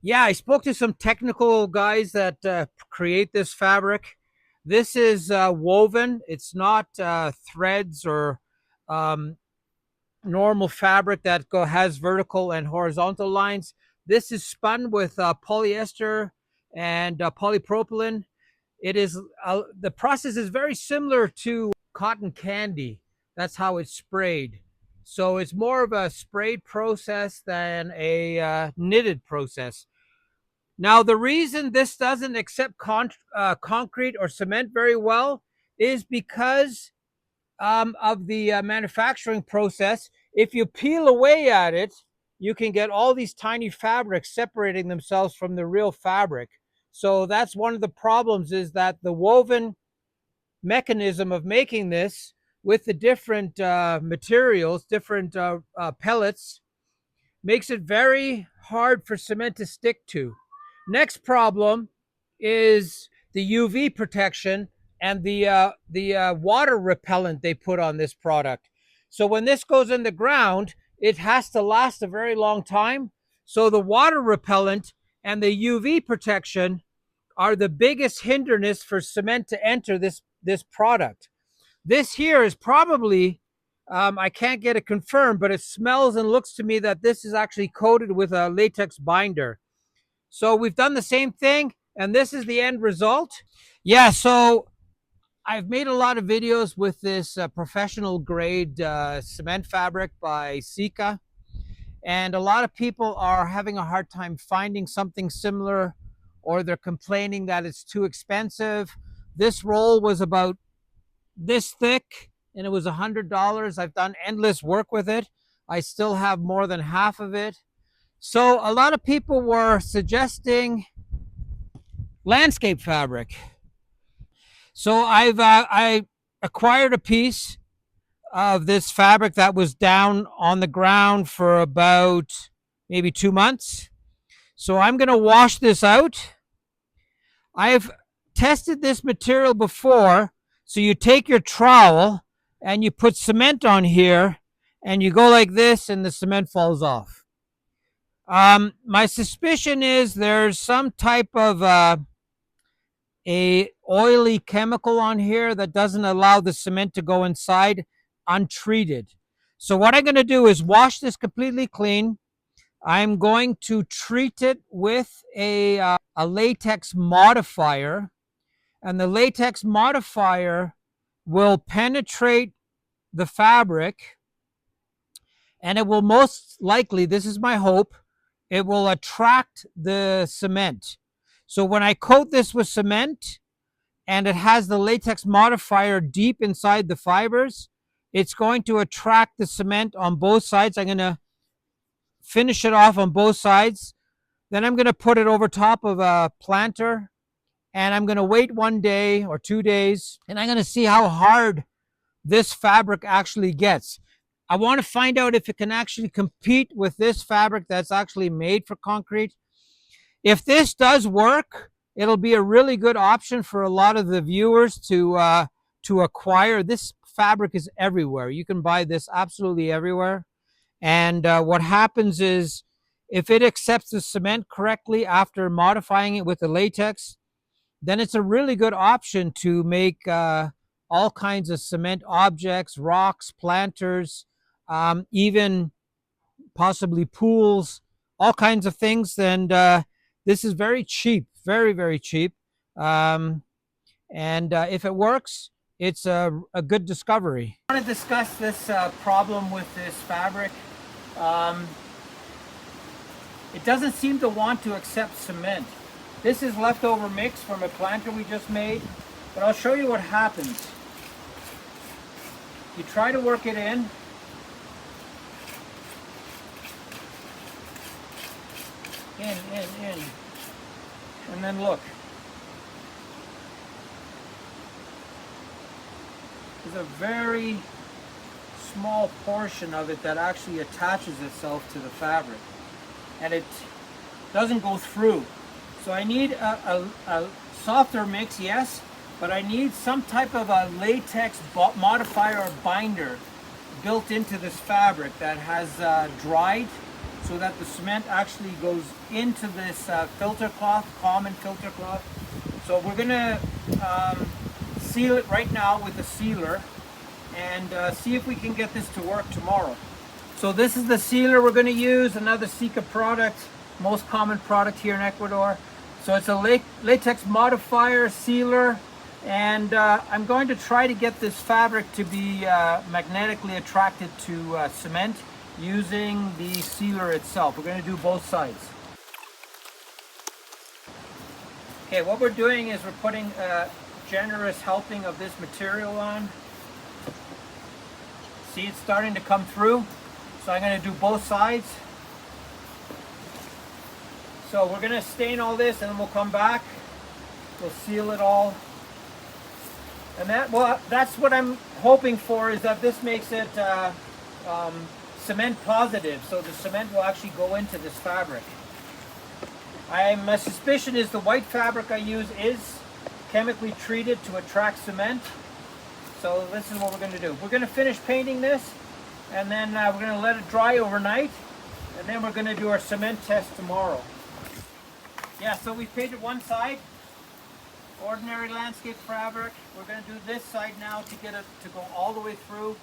Yeah, I spoke to some technical guys that create this fabric. This is woven. It's not threads or um, normal fabric that has vertical and horizontal lines. This is spun with polyester and polypropylene. It is the process is very similar to cotton candy. That's how it's sprayed. So it's more of a sprayed process than a knitted process. Now, the reason this doesn't accept concrete or cement very well is because of the manufacturing process. If you peel away at it, you can get all these tiny fabrics separating themselves from the real fabric. So that's one of the problems, is that the woven mechanism of making this with the different materials, different pellets, makes it very hard for cement to stick to. Next problem is the UV protection and the water repellent they put on this product. So when this goes in the ground, it has to last a very long time. So the water repellent and the UV protection are the biggest hindrance for cement to enter this product. This here is probably, I can't get it confirmed, but it smells and looks to me that this is actually coated with a latex binder. So we've done the same thing, and this is the end result. Yeah, so I've made a lot of videos with this professional grade cement fabric by Sika, and a lot of people are having a hard time finding something similar, or they're complaining that it's too expensive. This roll was about this thick and it was $100. I've done endless work with it. I still have more than half of it. So a lot of people were suggesting landscape fabric. So I acquired a piece of this fabric that was down on the ground for about maybe 2 months. So I'm going to wash this out. I've tested this material before. So you take your trowel and you put cement on here and you go like this and the cement falls off. My suspicion is there's some type of a oily chemical on here that doesn't allow the cement to go inside untreated. So what I'm going to do is wash this completely clean. I'm going to treat it with a latex modifier, and the latex modifier will penetrate the fabric, and it will most likely, this is my hope, it will attract the cement. So when I coat this with cement and it has the latex modifier deep inside the fibers, it's going to attract the cement on both sides. I'm going to finish it off on both sides. Then I'm going to put it over top of a planter, and I'm going to wait 1 day or 2 days, and I'm going to see how hard this fabric actually gets. I want to find out if it can actually compete with this fabric that's actually made for concrete. If this does work, it'll be a really good option for a lot of the viewers to acquire. This fabric is everywhere. You can buy this absolutely everywhere. And what happens is, if it accepts the cement correctly after modifying it with the latex, then it's a really good option to make all kinds of cement objects, rocks, planters, even possibly pools, all kinds of things. And this is very cheap, very, very cheap. Um, and if it works, it's a good discovery. I want to discuss this problem with this fabric. Um, it doesn't seem to want to accept cement. This is leftover mix from a planter we just made, but I'll show you what happens. You try to work it in. In. And then look. There's a very small portion of it that actually attaches itself to the fabric, and it doesn't go through. So I need a softer mix, yes, but I need some type of a latex modifier or binder built into this fabric that has dried so that the cement actually goes into this filter cloth, common filter cloth. So we're gonna seal it right now with a sealer and see if we can get this to work tomorrow. So this is the sealer we're going to use, another Sika product, most common product here in Ecuador. So it's a latex modifier sealer, and I'm going to try to get this fabric to be magnetically attracted to cement using the sealer itself. We're going to do both sides. Okay, what we're doing is we're putting a generous helping of this material on. See, it's starting to come through. So I'm going to do both sides. So we're going to stain all this and then we'll come back. We'll seal it all. And that's what I'm hoping for, is that this makes it cement positive. So the cement will actually go into this fabric. My suspicion is the white fabric I use is chemically treated to attract cement. So this is what we're going to do. We're going to finish painting this, and then we're going to let it dry overnight, and then we're going to do our cement test tomorrow. Yeah, so we painted one side, ordinary landscape fabric. We're going to do this side now to get it to go all the way through,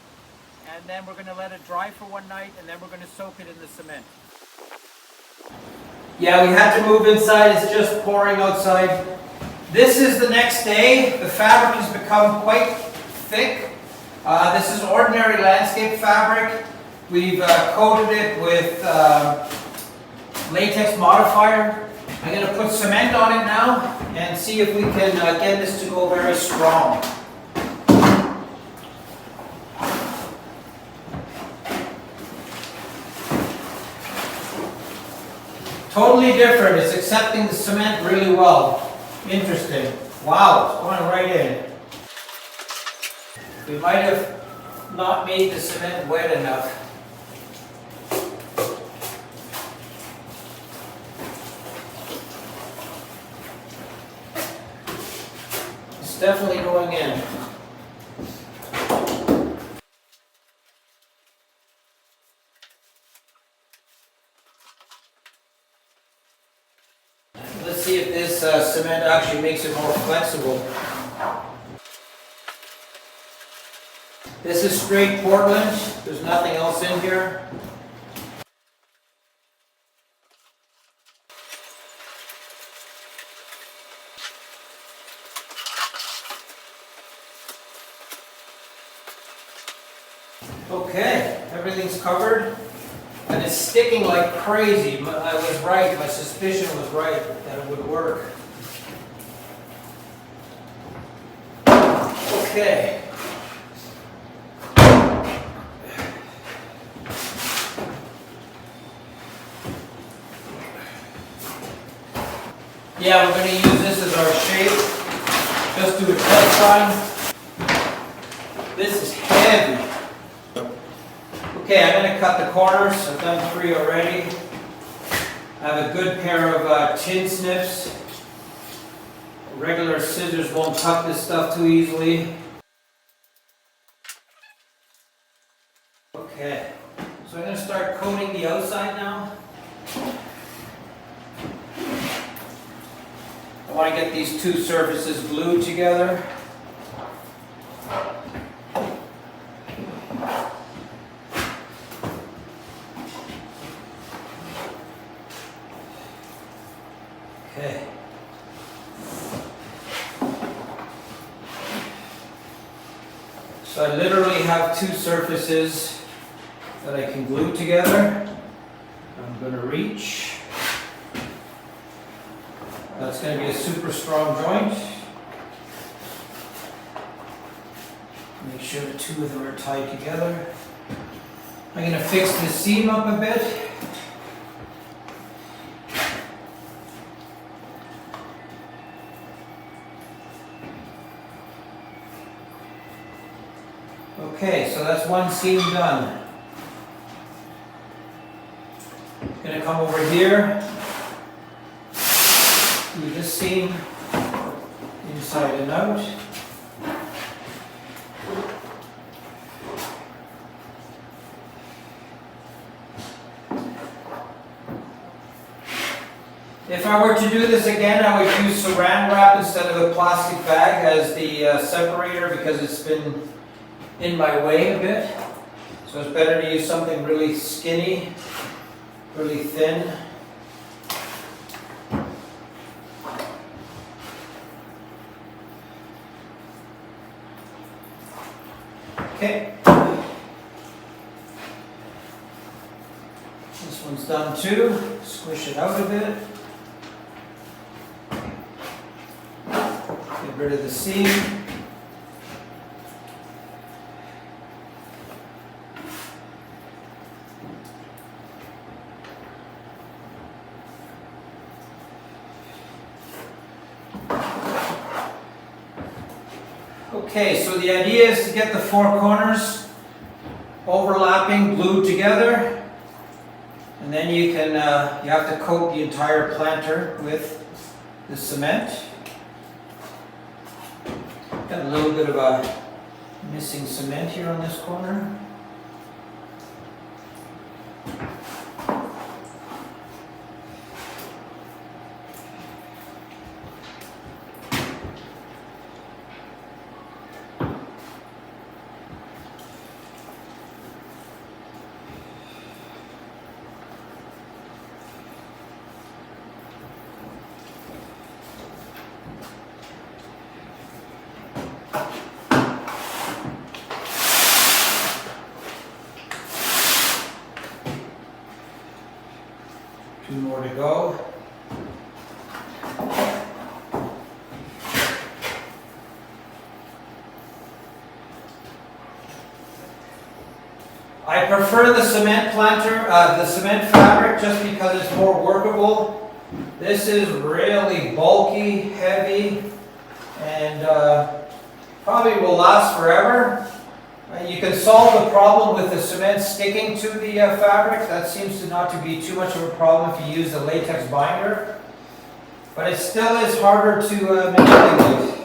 and then we're going to let it dry for one night, and then we're going to soak it in the cement. Yeah, we had to move inside. It's just pouring outside. This is the next day. The fabric has become quite thick. This is ordinary landscape fabric. We've coated it with latex modifier. I'm going to put cement on it now and see if we can get this to go very strong. Totally different. It's accepting the cement really well. Interesting. Wow, it's going right in. We might have not made the cement wet enough. It's definitely going in. Let's see if this cement actually makes it more flexible. This is straight Portland. There's nothing else in here. Okay, everything's covered. And it's sticking like crazy. I was right, my suspicion was right that it would work. Okay. Yeah, we're going to use this as our shape. Just do a test run. This is heavy. Okay, I'm going to cut the corners. I've done 3 already. I have a good pair of tin snips. Regular scissors won't cut this stuff too easily. Okay, so I'm going to start coating the outside now. I want to get these two surfaces glued together. Okay. So I literally have 2 surfaces that I can glue together. I'm going to reach. That's going to be a super strong joint. Make sure the 2 of them are tied together. I'm going to fix the seam up a bit. Okay, so that's one seam done. I'm going to come over here. Do this seam inside and out. If I were to do this again, I would use saran wrap instead of a plastic bag as the separator because it's been in my way a bit. So it's better to use something really skinny, really thin. Okay. This one's done too. Squish it out a bit. Get rid of the seam. Okay, so the idea is to get the four corners overlapping, glued together, and then you can you have to coat the entire planter with the cement. Got a little bit of a missing cement here on this corner. Two more to go. I prefer the cement planter, the cement fabric, just because it's more workable. This is really bulky, heavy, and probably will last forever. You can solve the problem with the cement sticking to the fabric. That seems to not to be too much of a problem if you use the latex binder. But it still is harder to manipulate.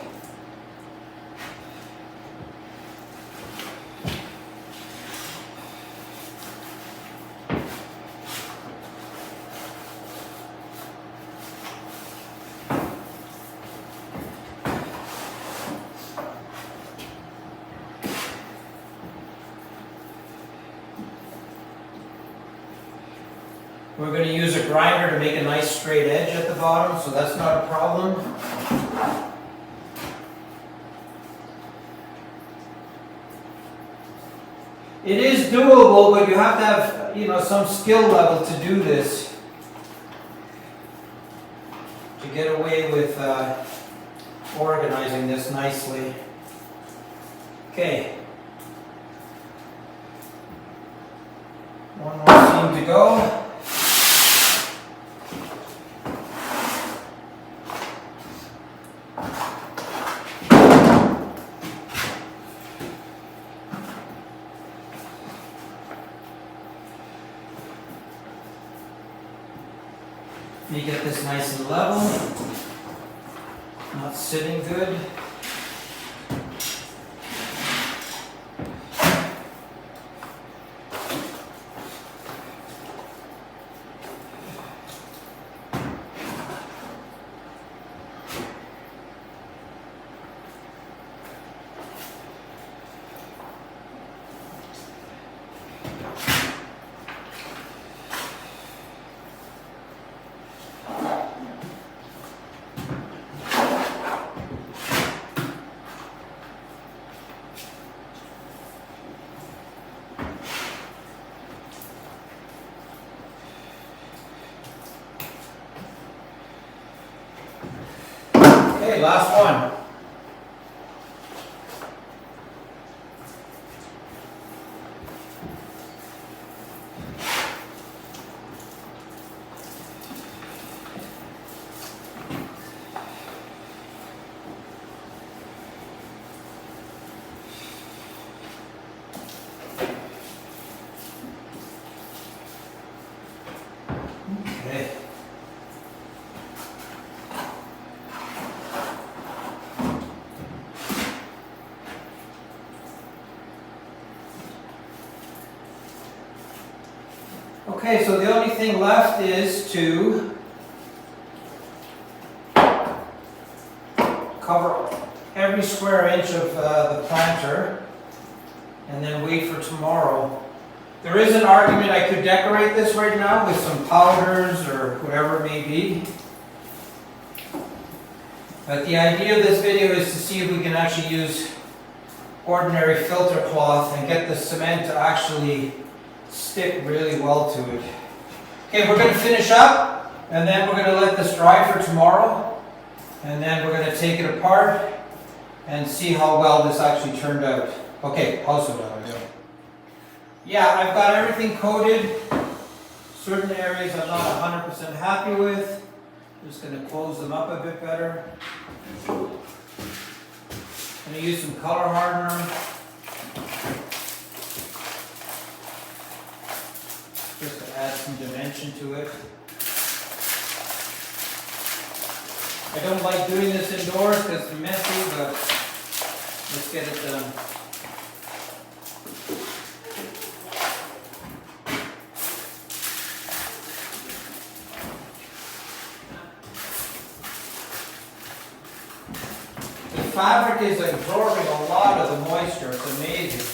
We're going to use a grinder to make a nice straight edge at the bottom, so that's not a problem. It is doable, but you have to have, you know, some skill level to do this, to get away with organizing this nicely. Okay. One more seam to go. You get this nice and level, not sitting good. Okay, last one. Okay. Okay, so the only thing left is to every square inch of the planter and then wait for tomorrow. There is an argument I could decorate this right now with some powders or whatever it may be. But the idea of this video is to see if we can actually use ordinary filter cloth and get the cement to actually stick really well to it. Okay, we're going to finish up and then we're going to let this dry for tomorrow. And then we're going to take it apart and see how well this actually turned out. Okay, also done. Yeah, I've got everything coated. Certain areas I'm not 100% happy with. Just going to close them up a bit better. I'm going to use some color hardener. Just to add some dimension to it. I don't like doing this indoors because it's messy, but let's get it done. The fabric is absorbing a lot of the moisture. It's amazing.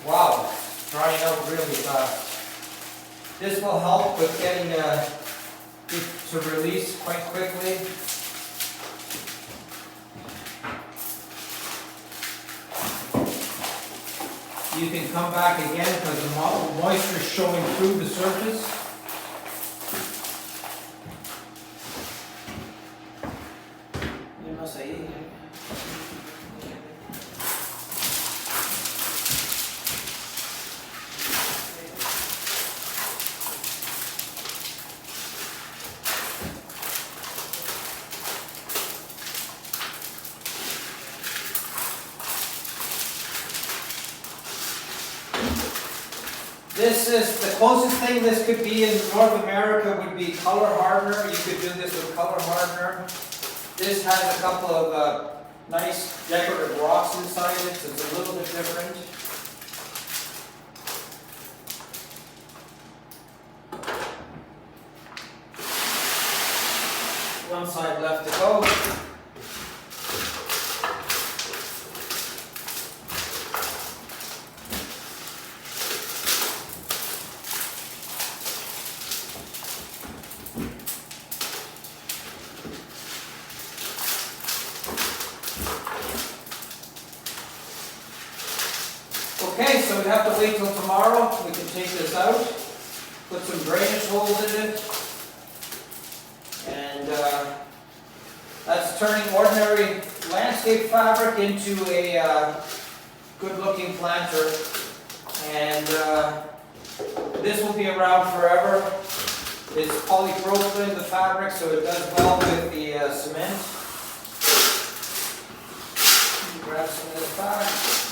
Wow, it's drying out really fast. This will help with getting it to release quite quickly. You can come back again because the moisture is showing through the surface. This is the closest thing this could be in North America would be color hardener. You could do this with color hardener. This has a couple of nice decorative rocks inside it, so it's a little bit different. One side left to go. Okay, so we have to wait till tomorrow. We can take this out, put some drainage holes in it, and that's turning ordinary landscape fabric into a good-looking planter. And this will be around forever. It's polypropylene, the fabric, so it does well with the cement. Grab some of this back.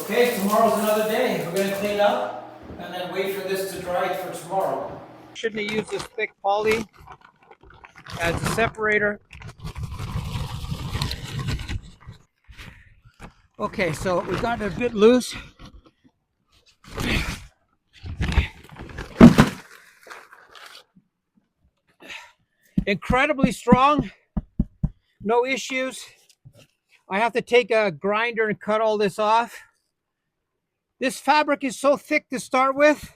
Okay, tomorrow's another day. We're going to clean up and then wait for this to dry for tomorrow. Shouldn't have used this thick poly as a separator. Okay, so we got it a bit loose. Incredibly strong, no issues. I have to take a grinder and cut all this off. This fabric is so thick to start with.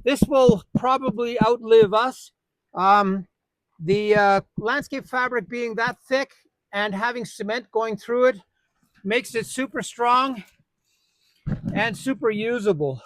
This will probably outlive us. The landscape fabric being that thick and having cement going through it makes it super strong and super usable.